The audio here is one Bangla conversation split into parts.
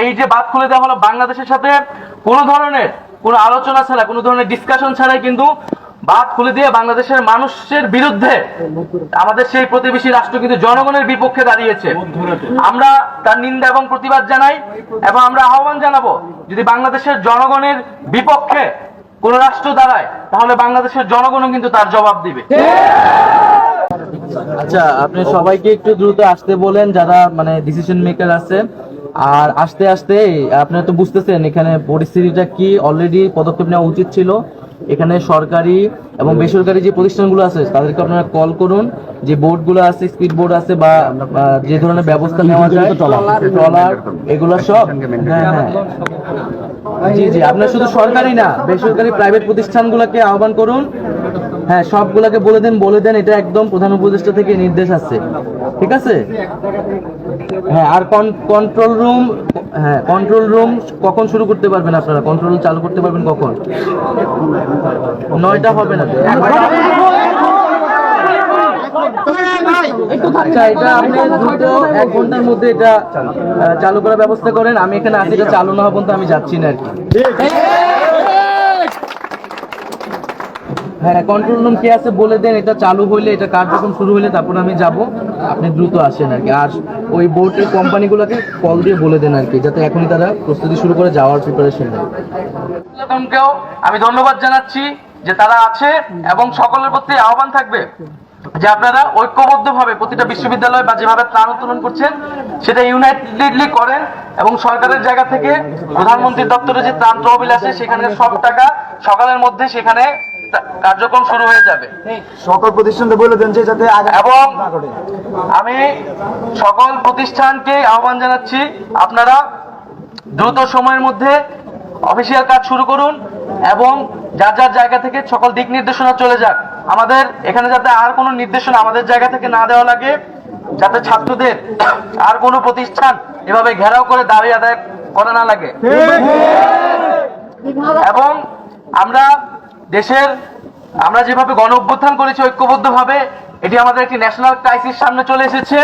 এই যে বাদ খুলে দেওয়া হলো, বাংলাদেশের সাথে কোনো ধরনের কোনো আলোচনা ছাড়া, কোনো ধরনের ডিসকাশন ছাড়াই কিন্তু বাদ খুলে দিয়ে বাংলাদেশের মানুষের বিরুদ্ধে আমাদের সেই প্রতিবেশী রাষ্ট্র কিন্তু জনগণের বিপক্ষে দাঁড়িয়েছে। আমরা তার নিন্দা এবং প্রতিবাদ জানাই এবং আমরা আহ্বান জানাবো, যদি বাংলাদেশের জনগণের বিপক্ষে কোন রাষ্ট্র দাঁড়ায় তাহলে বাংলাদেশের জনগণও কিন্তু তার জবাব দিবে। আচ্ছা, আপনি সবাইকে একটু দ্রুত আসতে বলেন যারা মানে ডিসিশন মেকার আছে, আর আস্তে আস্তে আপনারা তো বুঝতেছেন এখানে পরিস্থিতিটা কি। অলরেডি পদক্ষেপ নেওয়া উচিত ছিল। এখানে সরকারি এবং বেসরকারি যে প্রতিষ্ঠানগুলো আছে তাদেরকে আপনারা কল করুন, যে বোর্ডগুলো আছে, স্পিড বোর্ড আছে বা যে ধরনের ব্যবস্থা নেওয়া যায়, ট্রলার, এগুলো সব। হ্যাঁ হ্যাঁ, জি জি, আপনার শুধু সরকারি না, বেসরকারি প্রাইভেট প্রতিষ্ঠানগুলোকে আহ্বান করুন। হ্যাঁ, সবগুলাকে বলে দেন এটা একদম প্রধান উপদেষ্টা থেকে নির্দেশ আছে, ঠিক আছে? হ্যাঁ, আর কন্ট্রোল রুম কখন শুরু করতে পারবেন আপনারা? কন্ট্রোল রুম চালু করতে পারবেন কখন? 9টা হবে না? আচ্ছা, এটা আপনি দ্রুত 1 ঘন্টার মধ্যে এটা চালু করার ব্যবস্থা করেন। আমি এখানে আছি, এটা চালু না হওয়া পর্যন্ত আমি যাচ্ছি না আর কি। হ্যাঁ, কন্ট্রোল রুম কে আছে বলে দেন, এটা চালু হইলে, এটা কার্যক্রম শুরু হইলে তারপর আমি যাব। আপনি দ্রুত আসেন আর কি। আর ওই বোর্ডের কোম্পানিগুলোকে কল দিয়ে বলে দেন আর কি, যাতে এখনই তারা প্রস্তুতি শুরু করে যাওয়ার প্রিপারেশন নেয়। আমি ধন্যবাদ জানাচ্ছি যে তারা আছে এবং সকলের প্রতি আহ্বান থাকবে যে আপনারা ঐক্যবদ্ধভাবে প্রতিটা বিশ্ববিদ্যালয় বা যেভাবে ত্রাণ উত্তোলন করছেন সেটা ইউনাইটেডলি করেন এবং সরকারের জায়গা থেকে প্রধানমন্ত্রীর দপ্তরে যে ত্রাণ তহবিল আছে সেখানে সব টাকা সকালের মধ্যে সেখানে কার্যক্রম শুরু হয়ে যাবে। সকল প্রতিষ্ঠানকে বলে দেন যে যাতে এবং আমি সকল প্রতিষ্ঠানকে আহ্বান জানাচ্ছি আপনারা দ্রুত সময়ের মধ্যে অফিসিয়াল কাজ শুরু করুন এবং যার যার জায়গা থেকে সকল দিক নির্দেশনা চলে যাক। আমাদের এখানে যাতে আর কোনো নির্দেশনা আমাদের জায়গা থেকে না দেওয়া লাগে, যাতে ছাত্রদের আর কোনো প্রতিষ্ঠান এভাবে ঘেরাও করে দাবি আদায় করা না লাগে। এবং আমরা যেভাবে গণ অভ্যুত্থান করেছি ঐক্যবদ্ধভাবে, এটি আমাদের একটি ন্যাশনাল ক্রাইসিস সামনে চলে এসেছে,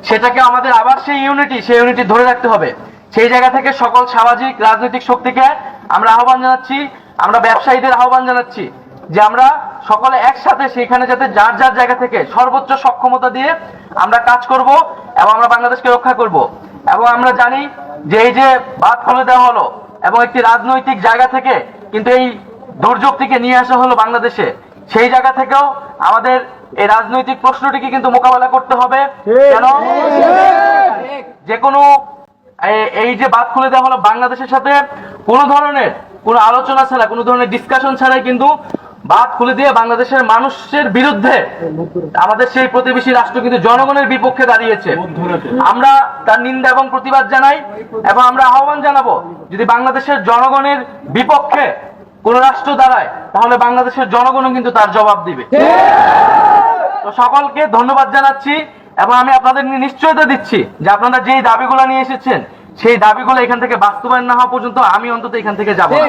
সেটাকে আমাদের আবার সেই ইউনিটি ধরে রাখতে হবে। সেই জায়গা থেকে সকল সামাজিক রাজনৈতিক শক্তিকে আমরা আহ্বান জানাচ্ছি, আমরা ব্যবসায়ীদের আহ্বান জানাচ্ছি যে আমরা সকলে একসাথে সেখানে যাতে যার যার জায়গা থেকে সর্বোচ্চ সক্ষমতা দিয়ে আমরা কাজ করব এবং আমরা বাংলাদেশকে রক্ষা করব। এবং আমরা জানি যে এই যে বাদ খুলে দেওয়া হলো এবং একটি রাজনৈতিক জায়গা থেকে কিন্তু এই দুর্যোগটিকে নিয়ে আসা হলো বাংলাদেশে, সেই জায়গা থেকেও আমাদের এই রাজনৈতিক প্রশ্নটিকে কিন্তু মোকাবেলা করতে হবে। কেন যে কোনো এই যে বাদ খুলে দেওয়া হলো, বাংলাদেশের সাথে কোনো ধরনের কোনো আলোচনা ছাড়া, কোনো ধরনের ডিসকাশন ছাড়াই কিন্তু বাদ খুলে দিয়ে বাংলাদেশের মানুষের বিরুদ্ধে আমাদের সেই প্রতিবেশী রাষ্ট্র কিন্তু জনগণের বিপক্ষে দাঁড়িয়েছে। আমরা তার নিন্দা এবং প্রতিবাদ জানাই এবং আমরা আহ্বান জানাবো, যদি বাংলাদেশের জনগণের বিপক্ষে কোন রাষ্ট্র দাঁড়ায় তাহলে বাংলাদেশের জনগণও কিন্তু তার জবাব দিবে। তো সকলকে ধন্যবাদ জানাচ্ছি এবং আমি আপনাদের নিশ্চয়তা দিচ্ছি যে আপনারা যেই দাবিগুলো নিয়ে এসেছেন সেই দাবিগুলো এখান থেকে বাস্তবায়ন না হওয়া পর্যন্ত আমি অন্তত এখান থেকে যাব না।